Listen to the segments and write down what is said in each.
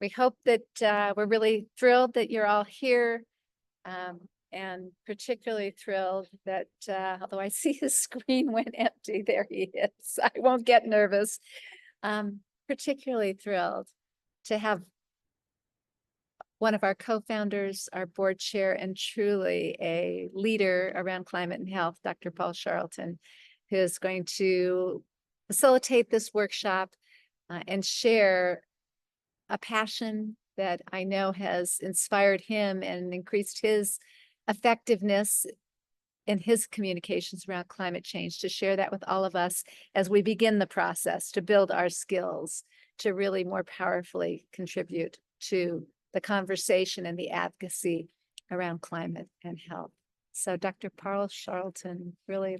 We hope that we're really thrilled that you're all here, and particularly thrilled that, although I see his screen went empty, there he is. I won't get nervous. Particularly thrilled to have one of our co-founders, our board chair, and truly a leader around climate and health, Dr. Paul Charlton, who is going to facilitate this workshop and share a passion that I know has inspired him and increased his effectiveness in his communications around climate change, to share that with all of us as we begin the process to build our skills to really more powerfully contribute to the conversation and the advocacy around climate and health. So Dr. Paul Charlton, really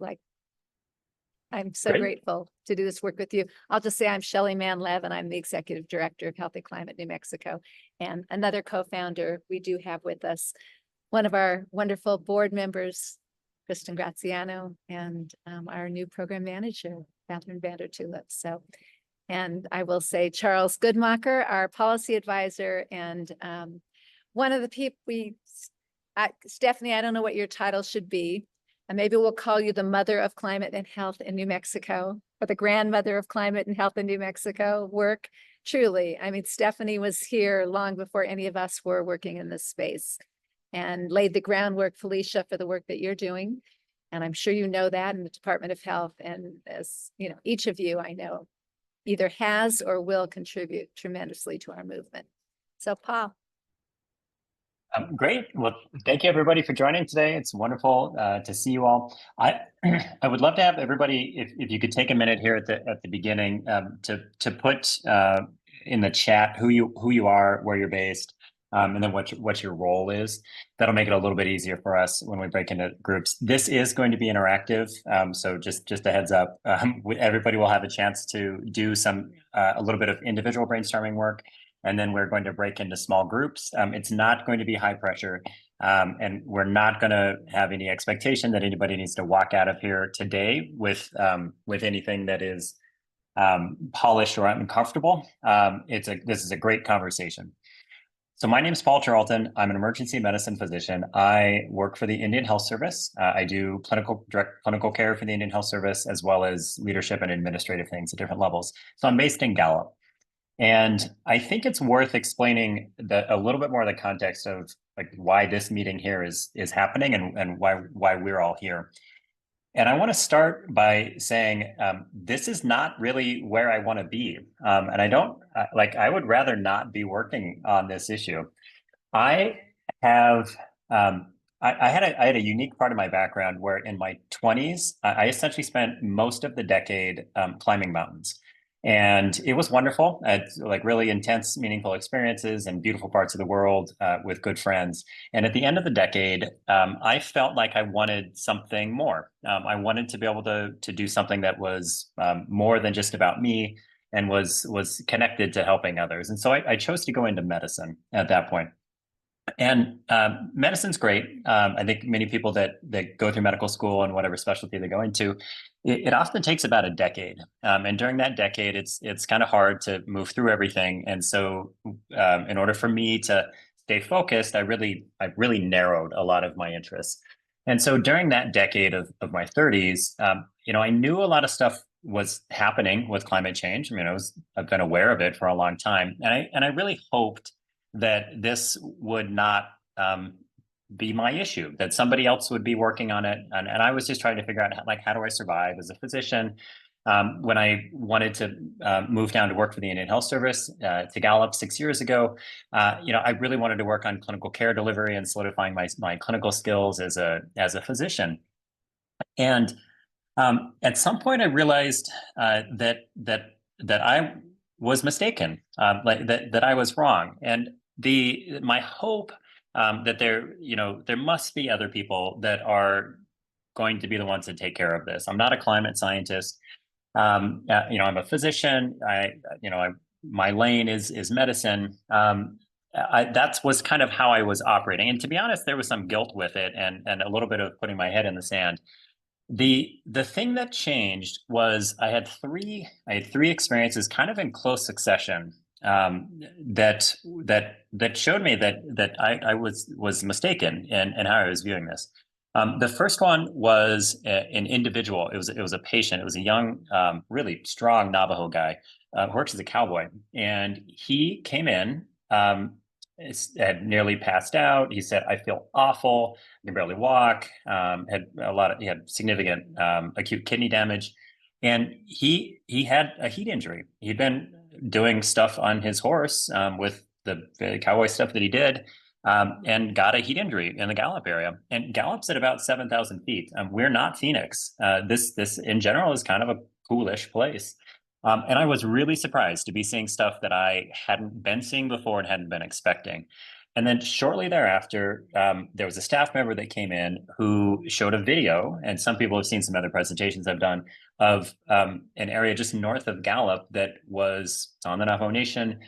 I'm so Great. grateful to do this work with you. I'll just say I'm Shelley Mann-Lev, and I'm the Executive Director of Healthy Climate New Mexico. And another co-founder we do have with us, one of our wonderful board members, Kristen Graziano, and our new program manager, Catherine Vandertulip. So, and I will say Charles Goodmacher, our policy advisor, and one of the people Stephanie, I don't know what your title should be. And maybe we'll call you the mother of climate and health in New Mexico, or the grandmother of climate and health in New Mexico work. Truly, I mean, Stephanie was here long before any of us were working in this space, and laid the groundwork, Felicia, for the work that you're doing. And I'm sure you know that in the Department of Health. And as you know, each of you I know either has or will contribute tremendously to our movement. So Paul. Great. Well, thank you everybody for joining today. It's wonderful to see you all. I would love to have everybody, if you could take a minute here at the beginning, to put in the chat who you are, where you're based, and then what your role is. That'll make it a little bit easier for us when we break into groups. This is going to be interactive, so just a heads up. Everybody will have a chance to do a little bit of individual brainstorming work, and then we're going to break into small groups. It's not going to be high pressure, and we're not going to have any expectation that anybody needs to walk out of here today with anything that is polished or uncomfortable. This is a great conversation. So my name is Paul Charlton. I'm an emergency medicine physician. I work for the Indian Health Service. I do direct clinical care for the Indian Health Service, as well as leadership and administrative things at different levels. So I'm based in Gallup. And I think it's worth explaining a little bit more of the context of why this meeting here is happening and why we're all here. And I want to start by saying this is not really where I want to be, and I would rather not be working on this issue. I have I had a unique part of my background where in my 20s I essentially spent most of the decade climbing mountains. And it was wonderful. I had really intense, meaningful experiences in beautiful parts of the world with good friends. And at the end of the decade, I felt like I wanted something more. I wanted to be able to do something that was more than just about me and was connected to helping others. And so I chose to go into medicine at that point. And medicine's great. I think many people that go through medical school and whatever specialty they go into, it often takes about a decade. And during that decade, it's kind of hard to move through everything. And so in order for me to stay focused, I really narrowed a lot of my interests. And so during that decade of my 30s, I knew a lot of stuff was happening with climate change. I mean, I've been aware of it for a long time. And I really hoped that this would not be my issue, that somebody else would be working on it. And I was just trying to figure out how do I survive as a physician. When I wanted to move down to work for the Indian Health Service to Gallup 6 years ago, I really wanted to work on clinical care delivery and solidifying my clinical skills as a physician. And at some point I realized that I was mistaken, that I was wrong. And my hope that there must be other people that are going to be the ones that take care of this. I'm not a climate scientist. I'm a physician. My lane is medicine. That was kind of how I was operating. And to be honest, there was some guilt with it and a little bit of putting my head in the sand. The thing that changed was I had three experiences kind of in close succession that showed me that I was mistaken in how I was viewing this. The first one was an individual. It was a patient. It was a young, really strong Navajo guy who works as a cowboy, and he came in. Had nearly passed out. He said, "I feel awful. I can barely walk." He had significant acute kidney damage, and he had a heat injury. He'd been doing stuff on his horse with the cowboy stuff that he did, and got a heat injury in the Gallup area. And Gallup's at about 7,000 feet. We're not Phoenix. This in general is kind of a coolish place. And I was really surprised to be seeing stuff that I hadn't been seeing before and hadn't been expecting. And then shortly thereafter, there was a staff member that came in who showed a video, and some people have seen some other presentations I've done of an area just north of Gallup that was on the Navajo Nation,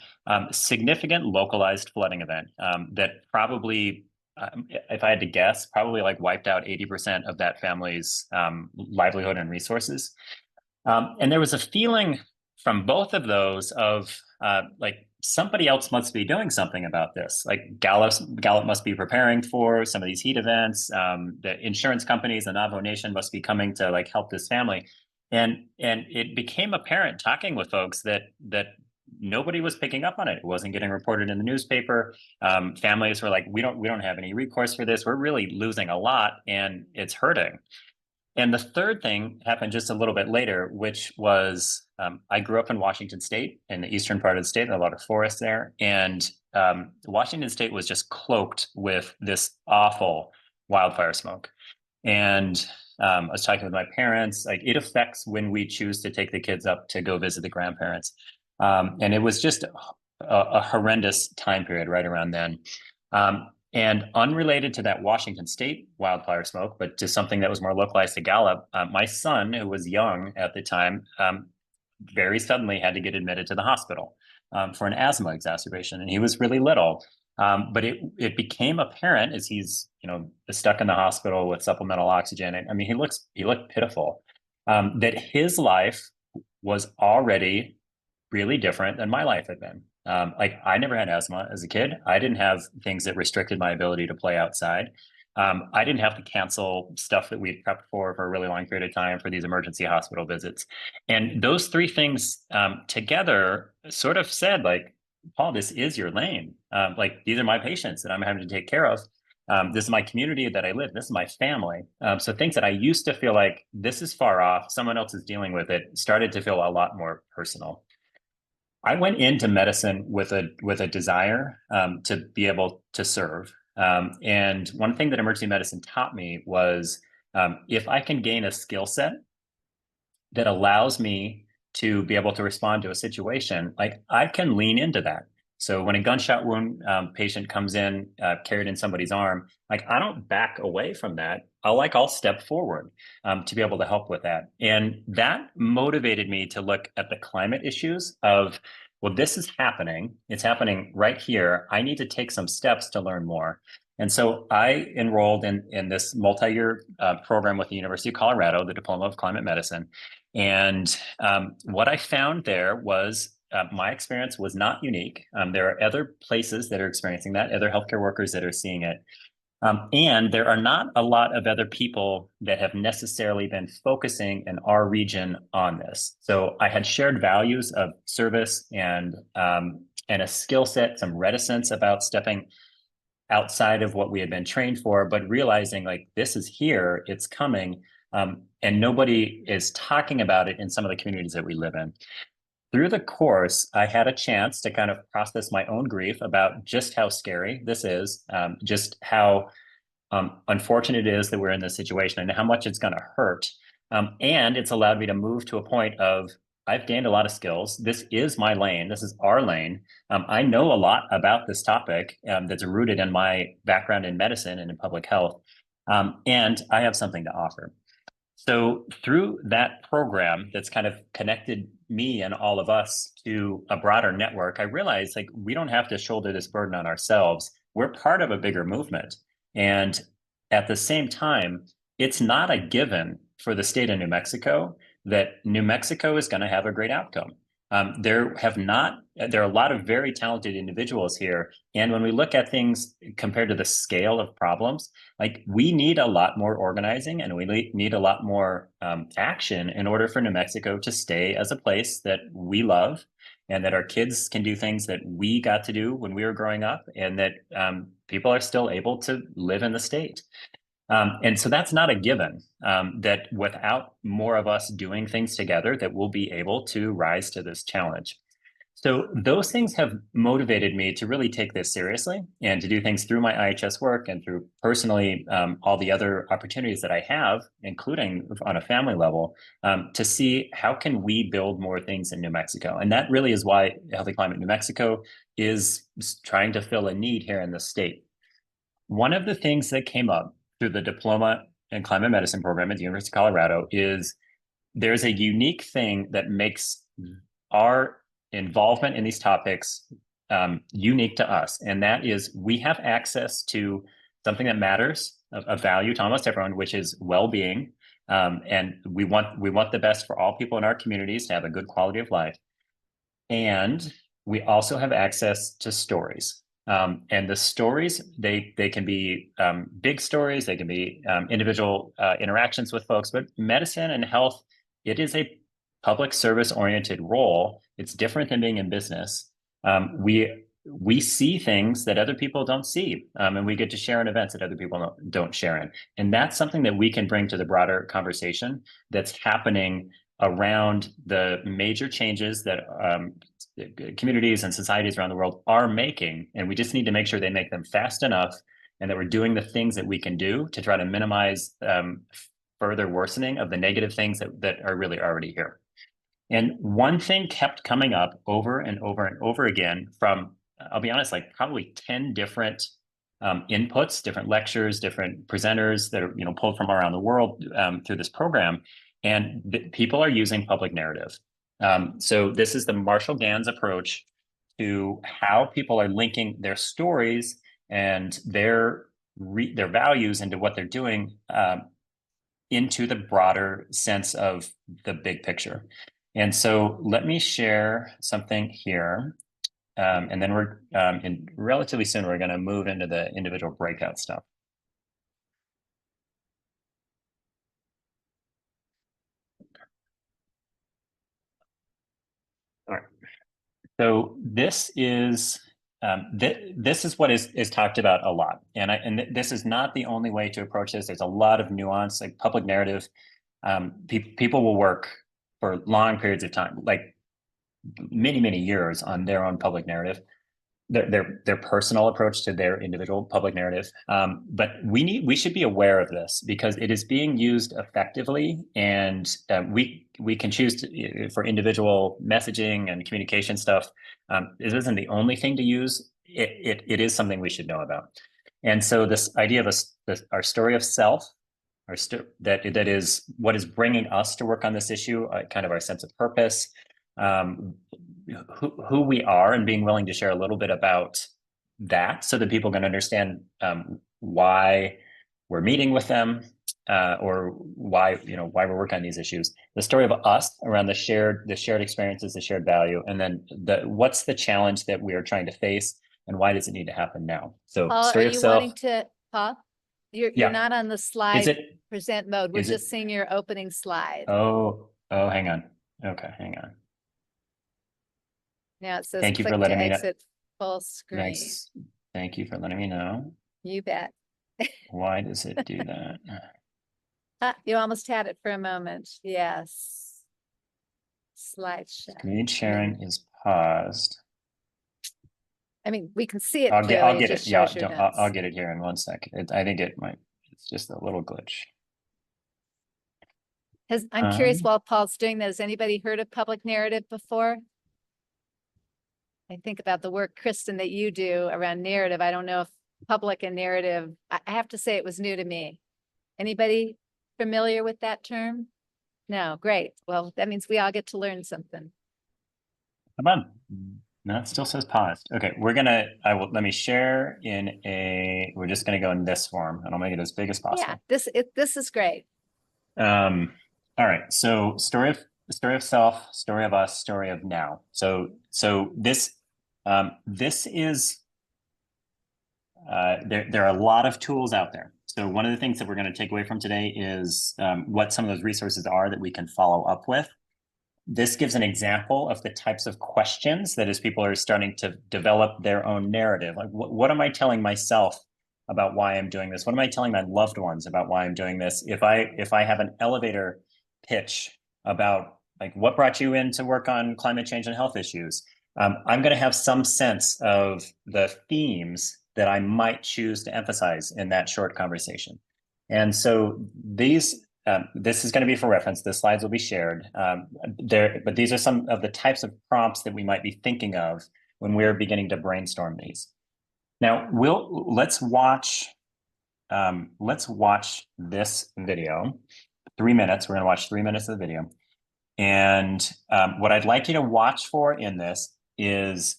significant localized flooding event that probably, if I had to guess, probably like wiped out 80% of that family's livelihood and resources. And there was a feeling from both of those of like somebody else must be doing something about this. Like Gallup must be preparing for some of these heat events. The insurance companies, the Navajo Nation must be coming to like help this family. And it became apparent talking with folks that nobody was picking up on it. It wasn't getting reported in the newspaper. Families were like, we don't have any recourse for this. We're really losing a lot, and it's hurting. And the third thing happened just a little bit later, which was I grew up in Washington State, in the eastern part of the state, and a lot of forests there. And Washington State was just cloaked with this awful wildfire smoke. And I was talking with my parents, like it affects when we choose to take the kids up to go visit the grandparents. And it was just a horrendous time period right around then. And unrelated to that Washington State wildfire smoke, but to something that was more localized to Gallup, my son, who was young at the time, very suddenly had to get admitted to the hospital for an asthma exacerbation, and he was really little. But it became apparent as he's stuck in the hospital with supplemental oxygen. I mean, he looked pitiful. That his life was already really different than my life had been. Like I never had asthma as a kid. I didn't have things that restricted my ability to play outside. I didn't have to cancel stuff that we'd prepped for a really long period of time for these emergency hospital visits. And those three things together sort of said, like, Paul, this is your lane. Like these are my patients that I'm having to take care of. This is my community that I live. This is my family. So things that I used to feel like this is far off, someone else is dealing with it, started to feel a lot more personal. I went into medicine with a desire to be able to serve. And one thing that emergency medicine taught me was if I can gain a skill set that allows me to be able to respond to a situation, like I can lean into that. So when a gunshot wound patient comes in, carried in somebody's arm, like I don't back away from that. I'll step forward to be able to help with that. And that motivated me to look at the climate issues of, well, this is happening. It's happening right here. I need to take some steps to learn more. And so I enrolled in this multi-year program with the University of Colorado, the Diploma of Climate Medicine. And what I found there was my experience was not unique. There are other places that are experiencing that, other healthcare workers that are seeing it. And there are not a lot of other people that have necessarily been focusing in our region on this. So I had shared values of service and a skill set, some reticence about stepping outside of what we had been trained for, but realizing like this is here, it's coming, and nobody is talking about it in some of the communities that we live in. Through the course, I had a chance to kind of process my own grief about just how scary this is, just how unfortunate it is that we're in this situation and how much it's going to hurt. And it's allowed me to move to a point of I've gained a lot of skills. This is my lane. This is our lane. I know a lot about this topic that's rooted in my background in medicine and in public health. And I have something to offer. So through that program that's kind of connected me and all of us to a broader network, I realized like we don't have to shoulder this burden on ourselves. We're part of a bigger movement. And at the same time, it's not a given for the state of New Mexico that New Mexico is going to have a great outcome. There are a lot of very talented individuals here. And when we look at things compared to the scale of problems, like we need a lot more organizing and we need a lot more action in order for New Mexico to stay as a place that we love and that our kids can do things that we got to do when we were growing up and that people are still able to live in the state. And so that's not a given, that without more of us doing things together, that we'll be able to rise to this challenge. So those things have motivated me to really take this seriously and to do things through my IHS work and through personally all the other opportunities that I have, including on a family level, to see how can we build more things in New Mexico. And that really is why Healthy Climate New Mexico is trying to fill a need here in the state. One of the things that came up through the Diploma in Climate Medicine program at the University of Colorado is there's a unique thing that makes our involvement in these topics unique to us. And that is we have access to something that matters of value to almost everyone, which is well-being. And we want the best for all people in our communities to have a good quality of life. And we also have access to stories. And the stories, they can be big stories, they can be individual interactions with folks, but medicine and health, it is a public service oriented role. It's different than being in business. We see things that other people don't see, and we get to share in events that other people don't share in. And that's something that we can bring to the broader conversation that's happening around the major changes that communities and societies around the world are making. And we just need to make sure they make them fast enough and that we're doing the things that we can do to try to minimize further worsening of the negative things that are really already here. And one thing kept coming up over and over and over again from, I'll be honest, like probably 10 different inputs, different lectures, different presenters that are pulled from around the world through this program. And people are using public narrative. So this is the Marshall Gans approach to how people are linking their stories and their values into what they're doing into the broader sense of the big picture. And so let me share something here. And then we're relatively soon, we're going to move into the individual breakout stuff. All right. So this is what is talked about a lot, and this is not the only way to approach this. There's a lot of nuance, like public narrative. People will work for long periods of time, like many years, on their own public narrative, their personal approach to their individual public narrative. But we should be aware of this because it is being used effectively, and we can choose to, for individual messaging and communication stuff. It isn't the only thing to use. It is something we should know about. And so this idea of our story of self, that is what is bringing us to work on this issue, kind of our sense of purpose, who we are, and being willing to share a little bit about that so that people can understand why we're meeting with them, or why we're working on these issues. The story of us around the shared experiences, the shared value, and then what's the challenge that we are trying to face, and why does it need to happen now? So, Paul, story are of you self. wanting to, Paul? You're Yeah. not on the slide present mode. We're is it- just seeing your opening slide. Oh, hang on. Okay, hang on. Now it says Thank you for click to letting me know. exit full screen. Thanks. Thank you for letting me know. You bet. Why does it do that? You almost had it for a moment. Yes. Slideshow. Screen sharing is paused. I mean, we can see it I'll clearly. get It it. just Yeah, shows your I'll notes. get it here in 1 second. I think it's just a little glitch. I'm curious, while Paul's doing that, has anybody heard of public narrative before? I think about the work, Kristen, that you do around narrative. I don't know if public and narrative, I have to say it was new to me. Anybody familiar with that term? No, great. Well, that means we all get to learn something. Come on. No, it still says paused. Okay, let me share we're just gonna go in this form and I'll make it as big as possible. Yeah, this is great. All right, so story story of self, story of us, story of now. So this is there are a lot of tools out there. So one of the things that we're going to take away from today is what some of those resources are that we can follow up with. This gives an example of the types of questions that as people are starting to develop their own narrative, like what am I telling myself about why I'm doing this? What am I telling my loved ones about why I'm doing this? If I have an elevator pitch about like what brought you in to work on climate change and health issues, I'm going to have some sense of the themes that I might choose to emphasize in that short conversation. And so this is going to be for reference. The slides will be shared but these are some of the types of prompts that we might be thinking of when we're beginning to brainstorm these. Now, let's watch this video, 3 minutes. We're going to watch 3 minutes of the video. And what I'd like you to watch for in this is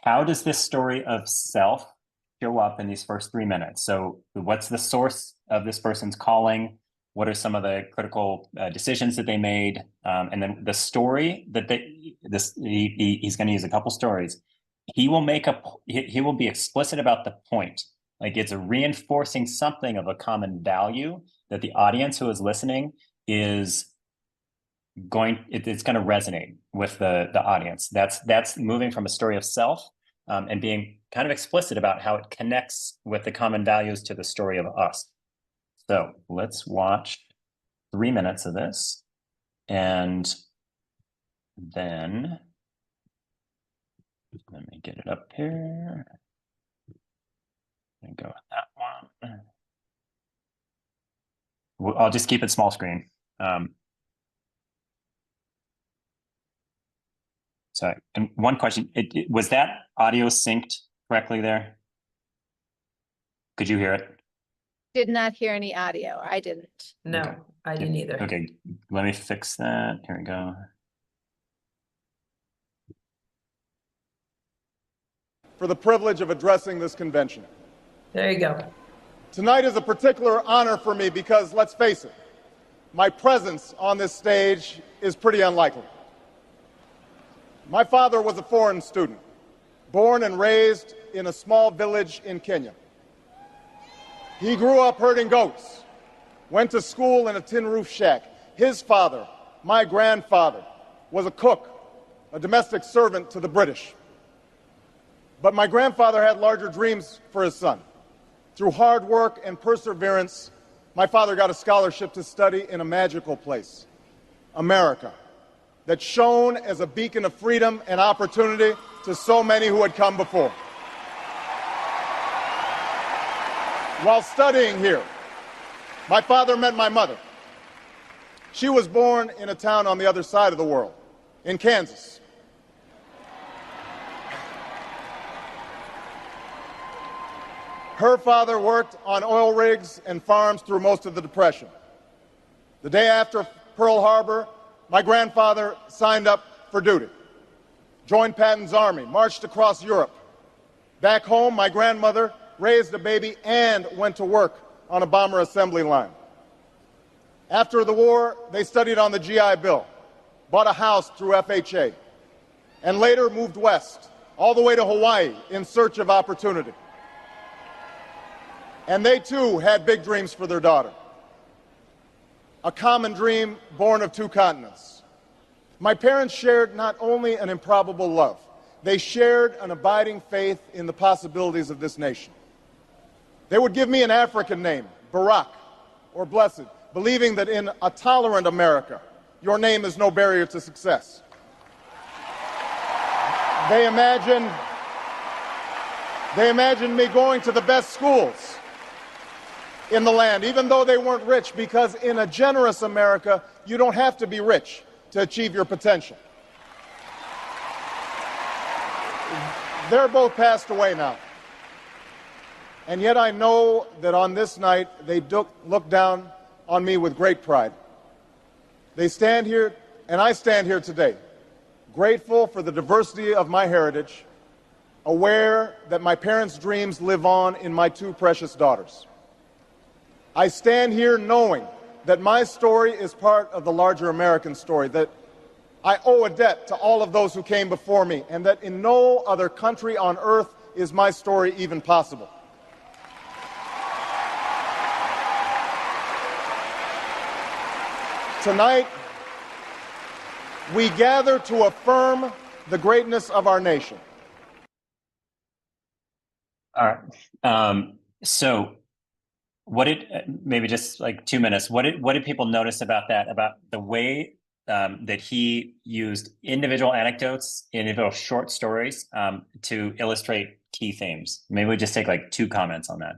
how does this story of self show up in these first 3 minutes? So what's the source of this person's calling? What are some of the critical decisions that they made? And then the story that he's going to use a couple stories. He will be explicit about the point. Like it's reinforcing something of a common value that the audience who is listening is it's going to resonate with the audience. That's moving from a story of self and being kind of explicit about how it connects with the common values to the story of us. So let's watch 3 minutes of this, and then let me get it up here. And go with that one. I'll just keep it small screen. Sorry, and one question, was that audio synced correctly there? Could you hear it? Did not hear any audio. I didn't. No, Okay. I didn't either. Okay, let me fix that. Here we go. For the privilege of addressing this convention. There you go. Tonight is a particular honor for me because, let's face it, my presence on this stage is pretty unlikely. My father was a foreign student, born and raised in a small village in Kenya. He grew up herding goats, went to school in a tin roof shack. His father, my grandfather, was a cook, a domestic servant to the British. But my grandfather had larger dreams for his son. Through hard work and perseverance, my father got a scholarship to study in a magical place, America, that shone as a beacon of freedom and opportunity to so many who had come before. While studying here, my father met my mother. She was born in a town on the other side of the world, in Kansas. Her father worked on oil rigs and farms through most of the Depression. The day after Pearl Harbor, my grandfather signed up for duty, joined Patton's army, marched across Europe. Back home, my grandmother raised a baby and went to work on a bomber assembly line. After the war, they studied on the GI Bill, bought a house through FHA, and later moved west, all the way to Hawaii in search of opportunity. And they too had big dreams for their daughter. A common dream born of two continents. My parents shared not only an improbable love, they shared an abiding faith in the possibilities of this nation. They would give me an African name, Barack, or Blessed, believing that in a tolerant America, your name is no barrier to success. They imagined me going to the best schools in the land, even though they weren't rich, because in a generous America, you don't have to be rich to achieve your potential. They're both passed away now. And yet I know that on this night, they look down on me with great pride. They stand here, and I stand here today, grateful for the diversity of my heritage, aware that my parents' dreams live on in my two precious daughters. I stand here knowing that my story is part of the larger American story, that I owe a debt to all of those who came before me, and that in no other country on earth is my story even possible. Tonight, we gather to affirm the greatness of our nation. All right. So what did, maybe just like 2 minutes, what did people notice about that, about the way that he used individual anecdotes, individual short stories to illustrate key themes? Maybe we just take like 2 comments on that.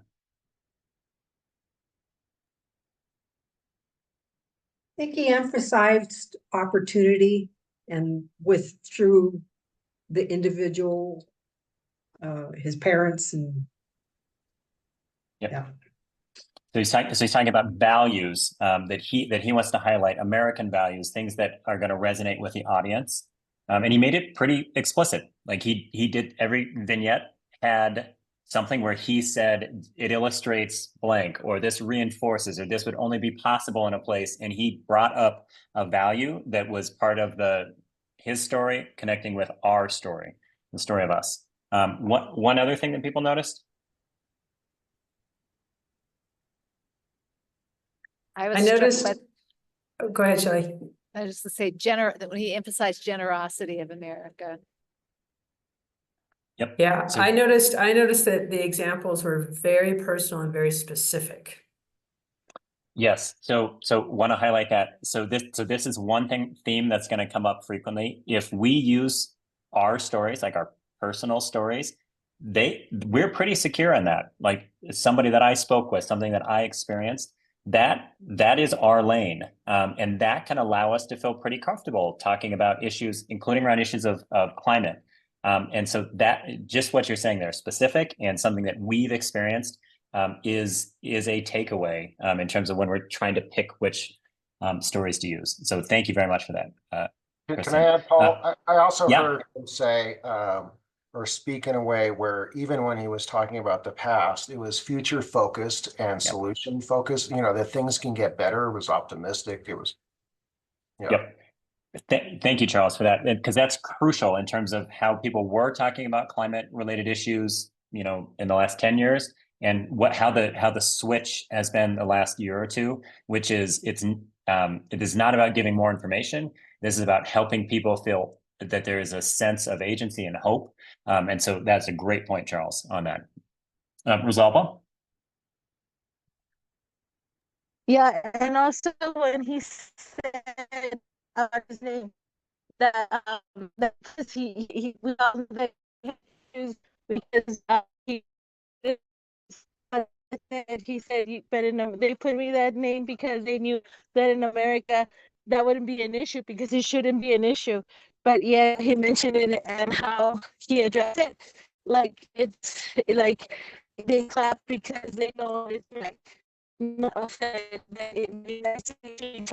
I think he emphasized opportunity and through the individual, his parents and. Yep. Yeah. So he's talking about values that he wants to highlight, American values, things that are going to resonate with the audience, and he made it pretty explicit. Like he did, every vignette had something where he said it illustrates blank, or this reinforces, or this would only be possible in a place, and he brought up a value that was part of his story connecting with our story, the story of us. One other thing that people noticed. I was I struck noticed, by, oh, go ahead, Shelley. I was just to say that when he emphasized generosity of America. Yep. Yeah, So- I noticed that the examples were very personal and very specific. Yes. So want to highlight that. So this is one theme that's going to come up frequently. If we use our stories, like our personal stories, we're pretty secure on that. Like somebody that I spoke with, something that I experienced, that is our lane. And that can allow us to feel pretty comfortable talking about issues, including around issues of climate. And so that, just what you're saying there, specific and something that we've experienced, is a takeaway in terms of when we're trying to pick which stories to use. So thank you very much for that. Can Kristen. I add, Paul? I also yeah. heard him say or speak in a way where even when he was talking about the past, it was future focused and solution focused. You know, that things can get better. It was optimistic. It was, Yep. Thank you, Charles, for that, because that's crucial in terms of how people were talking about climate related issues, you know, in the last 10 years, and how the switch has been the last year or two, which is it is not about giving more information. This is about helping people feel that there is a sense of agency and hope. And so that's a great point, Charles, on that. Rosalba? Yeah, and also when he said his name, that because he was on the confused because he said but they put me that name because they knew that in America that wouldn't be an issue because it shouldn't be an issue. But yeah, he mentioned it and how he addressed it. Like it's like they clap because they know it's right. Not said that it may actually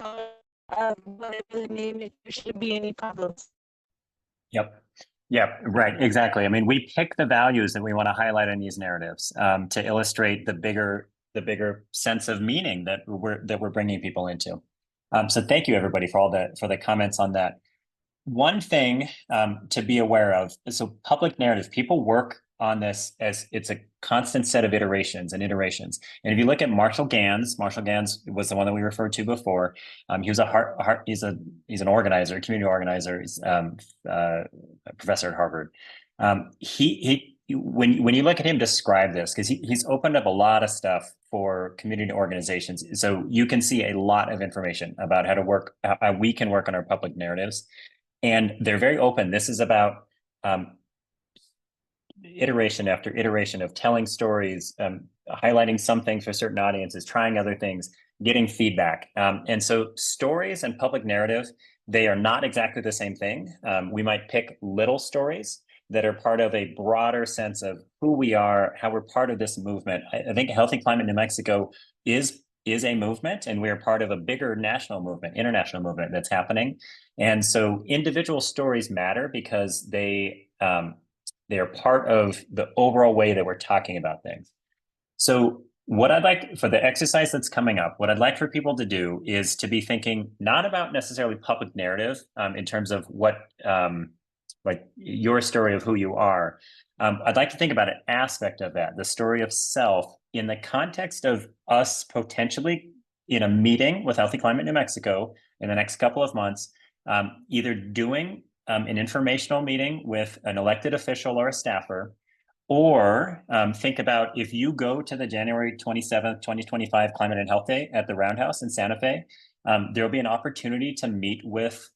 whatever the name is, there shouldn't be any problems. Yep. Yeah, right. Exactly. I mean, we pick the values that we want to highlight in these narratives to illustrate the bigger sense of meaning that we're bringing people into. So thank you, everybody, for the comments on that. One thing to be aware of, so public narrative, people work on this as it's a constant set of iterations. And if you look at Marshall Gans was the one that we referred to before. He was he's an organizer, community organizer. He's a professor at Harvard. When you look at him describe this, because he's opened up a lot of stuff for community organizations, so you can see a lot of information about how to work, how we can work on our public narratives. And they're very open. This is about iteration after iteration of telling stories, highlighting some things for certain audiences, trying other things, getting feedback. And so stories and public narrative, they are not exactly the same thing. We might pick little stories that are part of a broader sense of who we are, how we're part of this movement. I think Healthy Climate New Mexico is a movement, and we are part of a bigger national movement, international movement that's happening. And so individual stories matter because they are part of the overall way that we're talking about things. So What I'd like for the exercise that's coming up, what I'd like for people to do is to be thinking not about necessarily public narrative in terms of what, like your story of who you are. I'd like to think about an aspect of that, the story of self, in the context of us potentially in a meeting with Healthy Climate New Mexico in the next couple of months, either doing an informational meeting with an elected official or a staffer, or think about if you go to the January 27th, 2025 Climate and Health Day at the Roundhouse in Santa Fe, there'll be an opportunity to meet with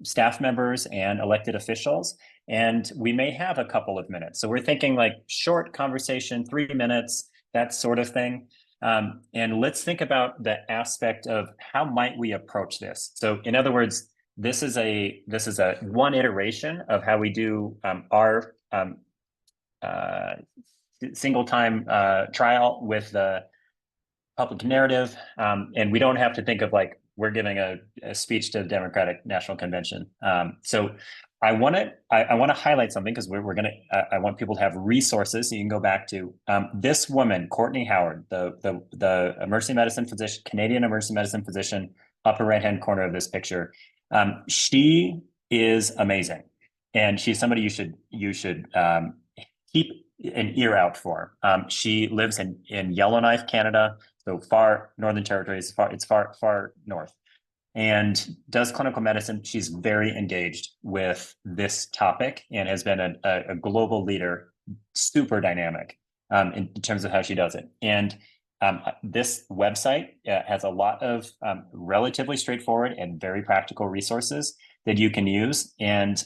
staff members and elected officials, and we may have a couple of minutes. So we're thinking like short conversation, 3 minutes, that sort of thing. And let's think about the aspect of how might we approach this. So in other words, this is a one iteration of how we do our single time trial with the public narrative. And we don't have to think of like, we're giving a speech to the Democratic National Convention. So I want to highlight something because I want people to have resources so you can go back to this woman, Courtney Howard, the emergency medicine physician, Canadian emergency medicine physician, upper right-hand corner of this picture. She is amazing. And she's somebody you should keep an ear out for. She lives in Yellowknife, Canada, so far Northern Territory. It's far north, and does clinical medicine. She's very engaged with this topic and has been a global leader, super dynamic in terms of how she does it. And this website has a lot of relatively straightforward and very practical resources that you can use. And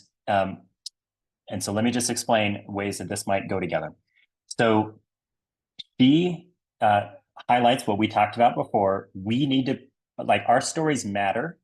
so let me just explain ways that this might go together. So she highlights what we talked about before. We need to, like, our stories matter.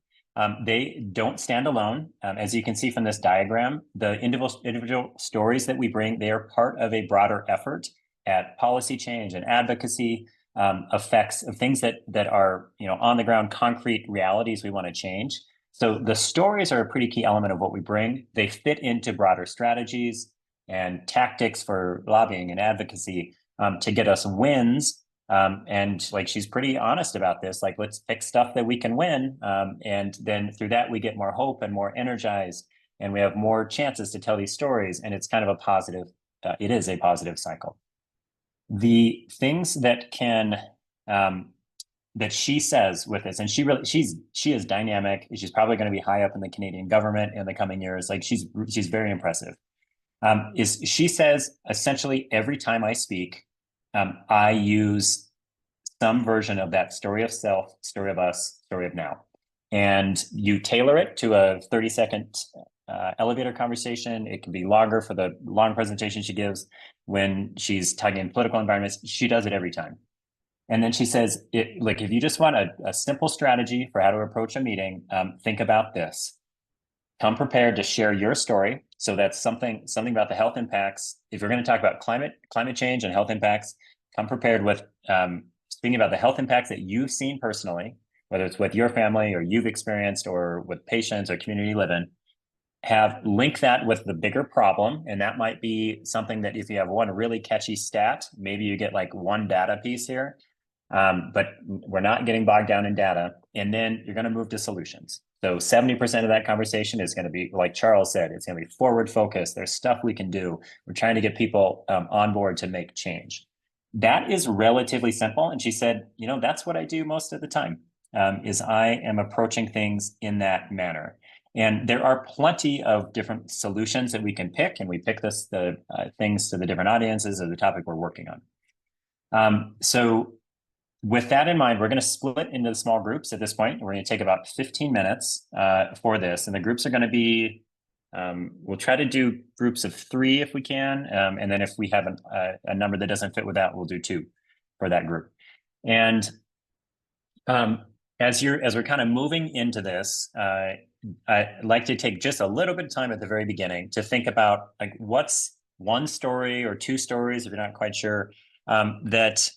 They don't stand alone. As you can see from this diagram, the individual stories that we bring, they are part of a broader effort at policy change and advocacy, effects of things that are, on the ground, concrete realities we want to change. So the stories are a pretty key element of what we bring. They fit into broader strategies and tactics for lobbying and advocacy to get us wins. And like, she's pretty honest about this. Like, let's pick stuff that we can win. And then through that, we get more hope and more energized, and we have more chances to tell these stories. And it's kind of a positive, it is a positive cycle. The things that can, that she says with this, and she is dynamic. She's probably going to be high up in the Canadian government in the coming years. Like, she's very impressive. Is she says essentially every time I speak, I use some version of that story of self, story of us, story of now, and you tailor it to a 30-second elevator conversation. It can be longer for the long presentation she gives when she's talking in political environments. She does it every time. And then she says, like, if you just want a simple strategy for how to approach a meeting, think about this. Come prepared to share your story. So that's something about the health impacts. If you're going to talk about climate change and health impacts, come prepared with speaking about the health impacts that you've seen personally, whether it's with your family or you've experienced or with patients or community you live in. Link that with the bigger problem. And that might be something that if you have one really catchy stat, maybe you get like one data piece here. But we're not getting bogged down in data. And then you're going to move to solutions. So 70% of that conversation is going to be, like Charles said, it's going to be forward focused. There's stuff we can do. We're trying to get people on board to make change. That is relatively simple. And she said, that's what I do most of the time, is I am approaching things in that manner. And there are plenty of different solutions that we can pick. And we pick the things to the different audiences of the topic we're working on. So with that in mind, we're going to split into small groups at this point. We're going to take about 15 minutes for this. And the groups are going to be, we'll try to do groups of 3 if we can. And then if we have a number that doesn't fit with that, we'll do 2 for that group. And as we're kind of moving into this, I'd like to take just a little bit of time at the very beginning to think about, like, what's one story or 2 stories, if you're not quite sure, that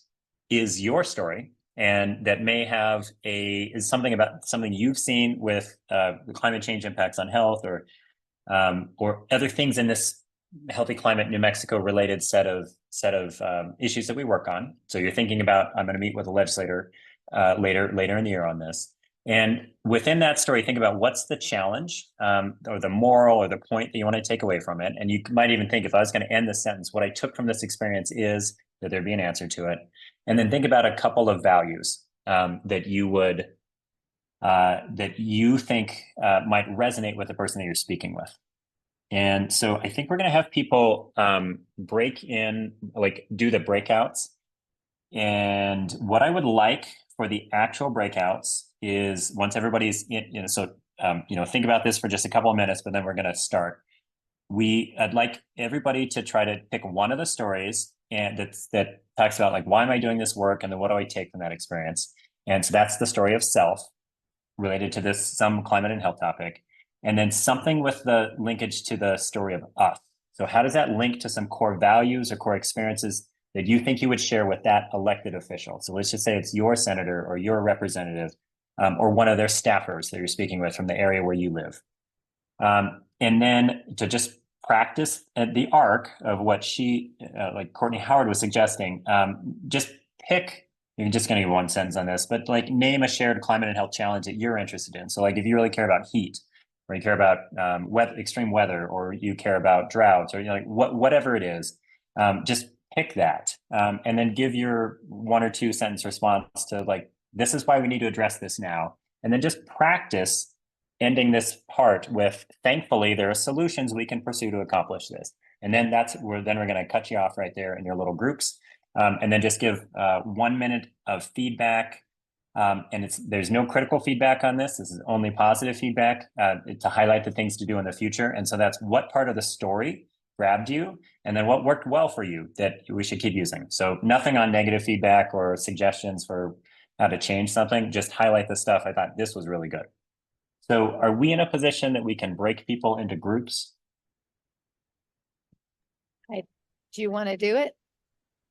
is your story, and that may have is something about something you've seen with the climate change impacts on health, or other things in this healthy climate New Mexico related set of issues that we work on. So you're thinking about, I'm going to meet with a legislator later in the year on this. And within that story, think about what's the challenge or the moral or the point that you want to take away from it. And you might even think, if I was going to end this sentence, what I took from this experience is that there'd be an answer to it. And then think about a couple of values that you would that you think might resonate with the person that you're speaking with. And so I think we're going to have people break in, like do the breakouts. And what I would like for the actual breakouts is, once everybody's in, think about this for just a couple of minutes, but then we're going to start. I'd like everybody to try to pick one of the stories and that talks about, like, why am I doing this work? And then what do I take from that experience? And so that's the story of self related to some climate and health topic. And then something with the linkage to the story of us. So how does that link to some core values or core experiences that you think you would share with that elected official? So let's just say it's your senator or your representative or one of their staffers that you're speaking with from the area where you live. And then to just practice the arc of what like Courtney Howard was suggesting, just pick, you're just going to give one sentence on this, but like name a shared climate and health challenge that you're interested in. So like if you really care about heat, or you care about extreme weather, or you care about droughts, or like whatever it is, just pick that and then give your 1 or 2 sentence response to, like, this is why we need to address this now. And then just practice ending this part with, thankfully, there are solutions we can pursue to accomplish this. And then we're going to cut you off right there in your little groups. And then just give 1 minute of feedback. And there's no critical feedback on this. This is only positive feedback to highlight the things to do in the future. And so that's what part of the story grabbed you, and then what worked well for you that we should keep using. So nothing on negative feedback or suggestions for how to change something. Just highlight the stuff I thought this was really good. So are we in a position that we can break people into groups? Do you want to do it?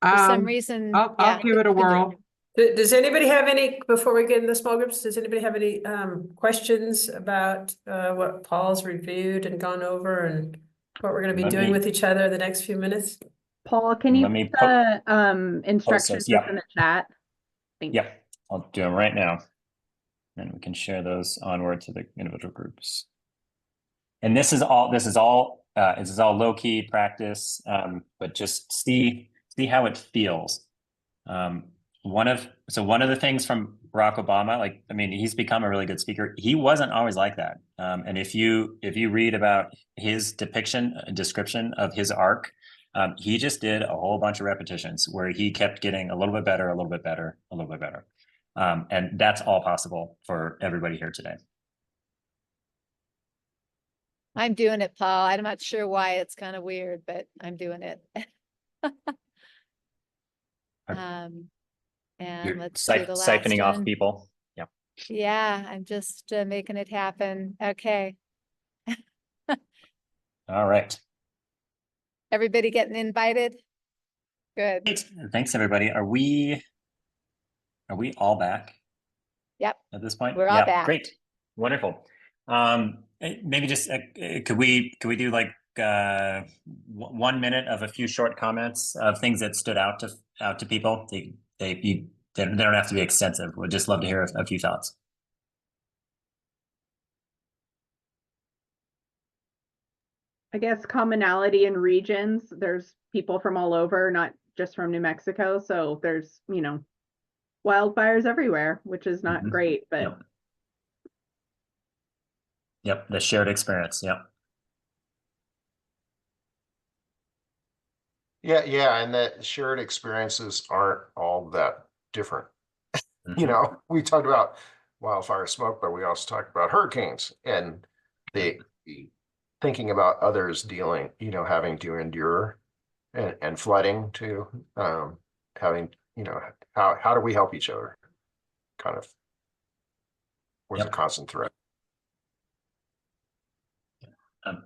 For some reason, I'll give it a whirl. Does anybody have any, before we get into the small groups, does anybody have any questions about what Paul's reviewed and gone over, and what we're going to be doing with each other the next few minutes? Paul, can you put the instructions Yep. in the chat? Thanks. Yeah, I'll do them right now. And we can share those onward to the individual groups. And this is all low key practice, but just see how it feels. One of the things from Barack Obama, like, I mean, he's become a really good speaker. He wasn't always like that. And if you read about his description of his arc, he just did a whole bunch of repetitions where he kept getting a little bit better, a little bit better, a little bit better. And that's all possible for everybody here today. I'm doing it, Paul. I'm not sure why, it's kind of weird, but I'm doing it. And You're let's do the last siphoning off one. people. Yeah. Yeah, I'm just making it happen. Okay. All right. Everybody getting invited? Good. Great. Thanks, everybody. Are we all back? Yep. At this point? We're all back. Great. Wonderful. Maybe just could we do like 1 minute of a few short comments of things that stood out to people? They don't have to be extensive. We'd just love to hear a few thoughts. I guess commonality in regions. There's people from all over, not just from New Mexico. So there's, wildfires everywhere, which is not great, but. Yep. The shared experience. Yep. Yeah, and that shared experiences aren't all that different. We talked about wildfire smoke, but we also talked about hurricanes and the thinking about others dealing, having to endure and flooding too, having, how do we help each other? Kind of was a constant threat.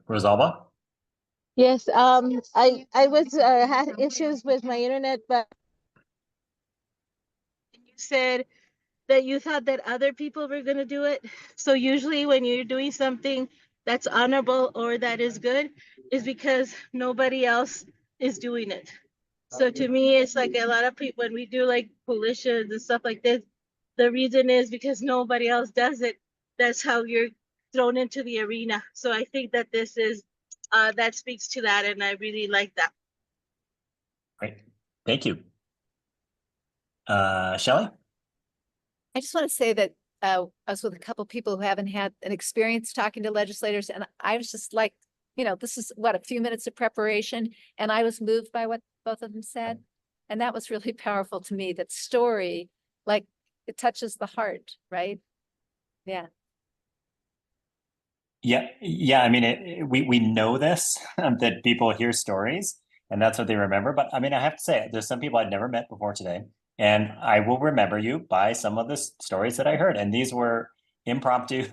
Rosalba? Yes, I was had issues with my internet, but you said that you thought that other people were going to do it. So usually when you're doing something that's honorable or that is good, is because nobody else is doing it. So to me, it's like a lot of people, when we do like coalitions and stuff like this, the reason is because nobody else does it. That's how you're thrown into the arena. So I think that this is, that speaks to that. And I really like that. Great. Thank you. Shelley? I just want to say that I was with a couple people who haven't had an experience talking to legislators, and I was just like, this is what, a few minutes of preparation, and I was moved by what both of them said. And that was really powerful to me, that story, like it touches the heart, right? Yeah. Yeah. I mean, we know this, that people hear stories and that's what they remember. But I mean, I have to say, there's some people I'd never met before today, and I will remember you by some of the stories that I heard. And these were impromptu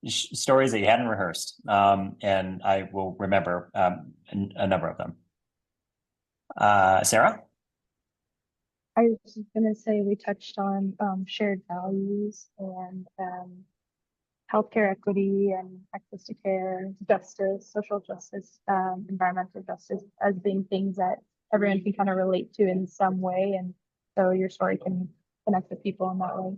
stories that you hadn't rehearsed. And I will remember a number of them. Sarah? I was just gonna say we touched on shared values and healthcare equity and access to care, justice, social justice, environmental justice as being things that everyone can kind of relate to in some way, and so your story can connect with people in that way.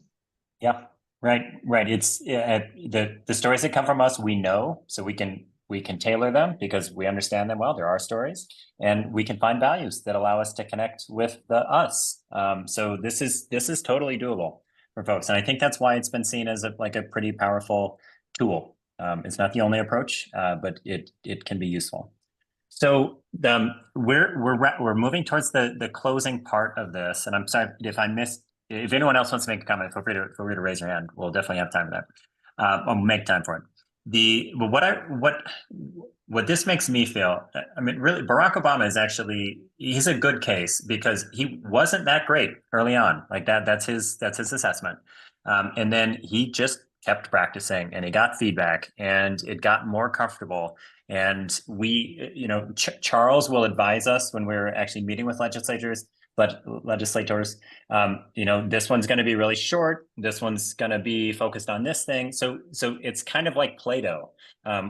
Yeah, right. It's the stories that come from us, we know, so we can tailor them because we understand them well. They're our stories, and we can find values that allow us to connect with the us. So this is totally doable for folks, and I think that's why it's been seen as a pretty powerful tool. It's not the only approach, but it can be useful. So we're moving towards the closing part of this, and I'm sorry if I missed. If anyone else wants to make a comment, feel free to raise your hand. We'll definitely have time for that. I'll make time for it. What this makes me feel, I mean, really, Barack Obama is he's a good case because he wasn't that great early on. Like that's his assessment, and then he just kept practicing, and he got feedback, and it got more comfortable. And we, Charles will advise us when we're actually meeting with legislators. This one's going to be really short. This one's going to be focused on this thing. So it's kind of like Play-Doh,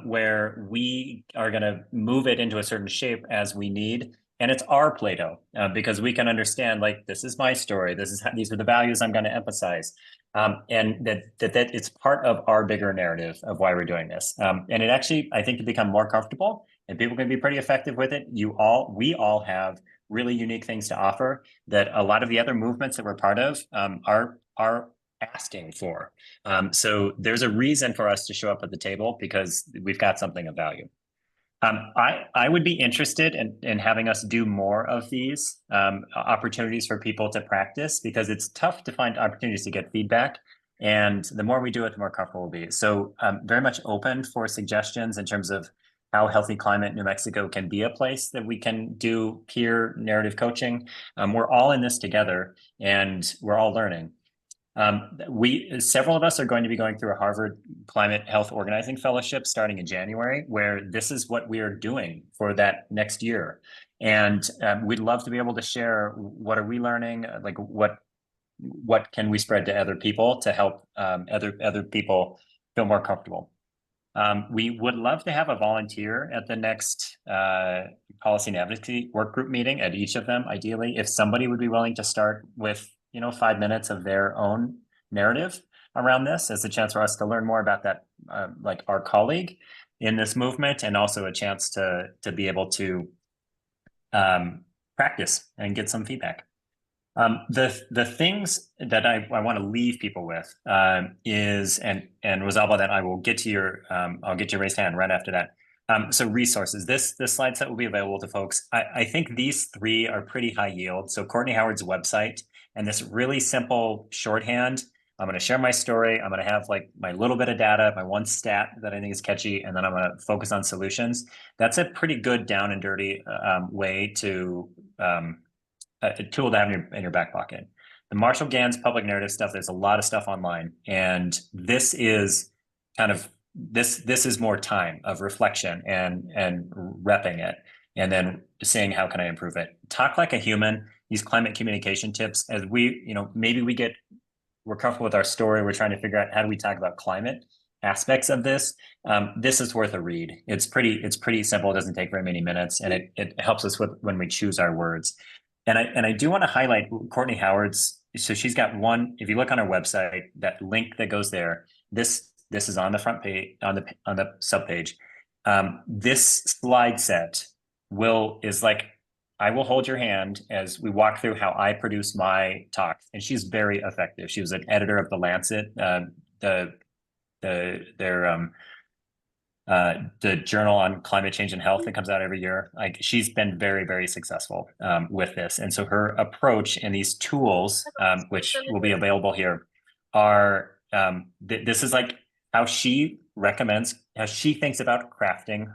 where we are going to move it into a certain shape as we need. And it's our Play-Doh because we can understand, like, this is my story. These are the values I'm going to emphasize. And that it's part of our bigger narrative of why we're doing this. And it actually, I think, to become more comfortable and people can be pretty effective with it. We all have really unique things to offer that a lot of the other movements that we're part of are asking for. So there's a reason for us to show up at the table because we've got something of value. I would be interested in having us do more of these opportunities for people to practice because it's tough to find opportunities to get feedback. And the more we do it, the more comfortable we'll be. So very much open for suggestions in terms of how Healthy Climate New Mexico can be a place that we can do peer narrative coaching. We're all in this together and we're all learning. Several of us are going to be going through a Harvard Climate Health Organizing Fellowship starting in January, where this is what we are doing for that next year. And we'd love to be able to share what are we learning, like what can we spread to other people to help other people feel more comfortable. We would love to have a volunteer at the next policy and advocacy work group meeting at each of them, ideally. If somebody would be willing to start with 5 minutes of their own narrative around this as a chance for us to learn more about that, like our colleague in this movement, and also a chance to be able to practice and get some feedback. The things that I want to leave people with is, and Rosalba, that I will get to I'll get your raised hand right after that. So resources, this slide set will be available to folks. I think these three are pretty high yield. So Courtney Howard's website and this really simple shorthand. I'm going to share my story. I'm going to have like my little bit of data, my one stat that I think is catchy, and then I'm going to focus on solutions. That's a pretty good down and dirty way to a tool to have in your back pocket. The Marshall Gans public narrative stuff, there's a lot of stuff online. And this is kind of, this is more time of reflection and repping it. And then saying, how can I improve it? Talk Like a Human, these climate communication tips, as we, maybe we're comfortable with our story. We're trying to figure out how do we talk about climate aspects of this, this is worth a read. It's pretty simple. It doesn't take very many minutes, and it helps us with when we choose our words. And I do want to highlight Courtney Howard's. So she's got one. If you look on her website, that link that goes there. This is on the front page on the subpage. This slide set is like, I will hold your hand as we walk through how I produce my talks, and she's very effective. She was an editor of the Lancet, the Journal on Climate Change and Health that comes out every year. Like, she's been very, very successful with this, and so her approach and these tools, which will be available here, are this is like how she recommends, how she thinks about crafting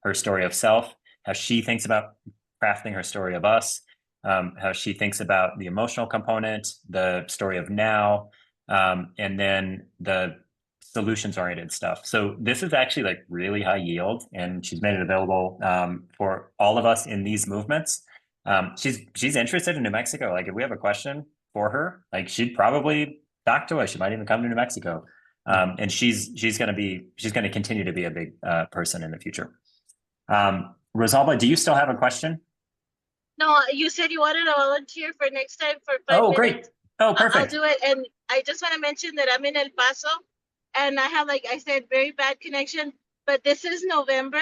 her story of self, how she thinks about crafting her story of us, how she thinks about the emotional component, the story of now, and then the solutions-oriented stuff. So this is actually like really high yield, and she's made it available for all of us in these movements. She's interested in New Mexico. Like, if we have a question for her, like, she'd probably talk to us. She might even come to New Mexico. And she's going to continue to be a big person in the future. Rosalba, do you still have a question? No, you said you wanted a volunteer for next time for 5 minutes. Great. Oh, perfect. I'll do it. And I just want to mention that I'm in El Paso, and I have, like I said, very bad connection. But this is November,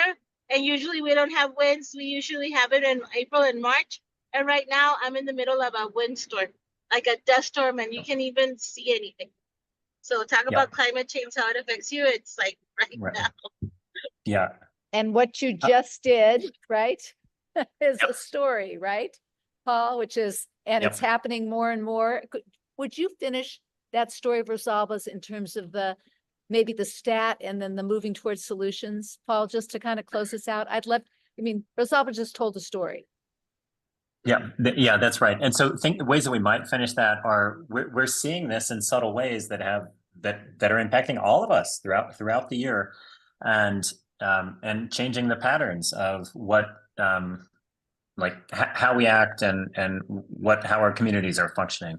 and usually we don't have winds. We usually have it in April and March. And right now I'm in the middle of a windstorm, like a dust storm, and you can't even see anything. So talk about climate change, how it affects you. It's like right now. Yeah. And what you just did, right, is a story, right, Paul, which is, and it's happening more and more. Would you finish that story of Rosalba's in terms of maybe the stat and then the moving towards solutions, Paul, just to kind of close this out? Rosalba just told a story. Yeah, that's right. And so ways that we might finish that are, we're seeing this in subtle ways that are impacting all of us throughout the year, and changing the patterns of what how we act and how our communities are functioning.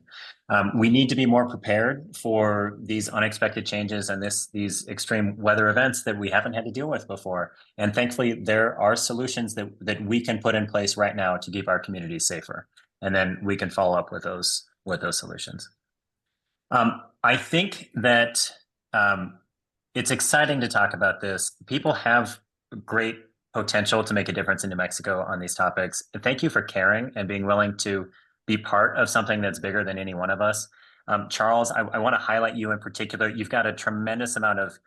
We need to be more prepared for these unexpected changes and these extreme weather events that we haven't had to deal with before. And thankfully, there are solutions that we can put in place right now to keep our communities safer. And then we can follow up with those solutions. I think that it's exciting to talk about this. People have great potential to make a difference in New Mexico on these topics. And thank you for caring and being willing to be part of something that's bigger than any one of us. Charles, I want to highlight you in particular. You've got a tremendous amount of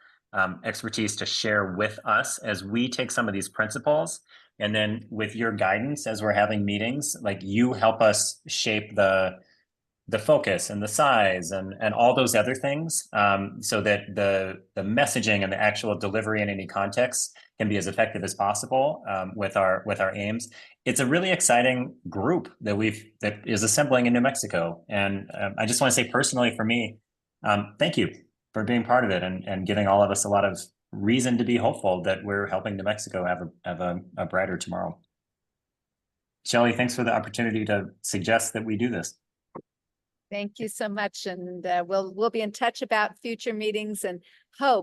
expertise to share with us as we take some of these principles, and then with your guidance as we're having meetings, like, you help us shape the focus and the size and all those other things, so that the messaging and the actual delivery in any context can be as effective as possible with our aims. It's a really exciting group that is assembling in New Mexico. And I just want to say personally, for me, thank you for being part of it and giving all of us a lot of reason to be hopeful that we're helping New Mexico have a brighter tomorrow. Shelley, thanks for the opportunity to suggest that we do this. Thank you so much. And we'll be in touch about future meetings, and hope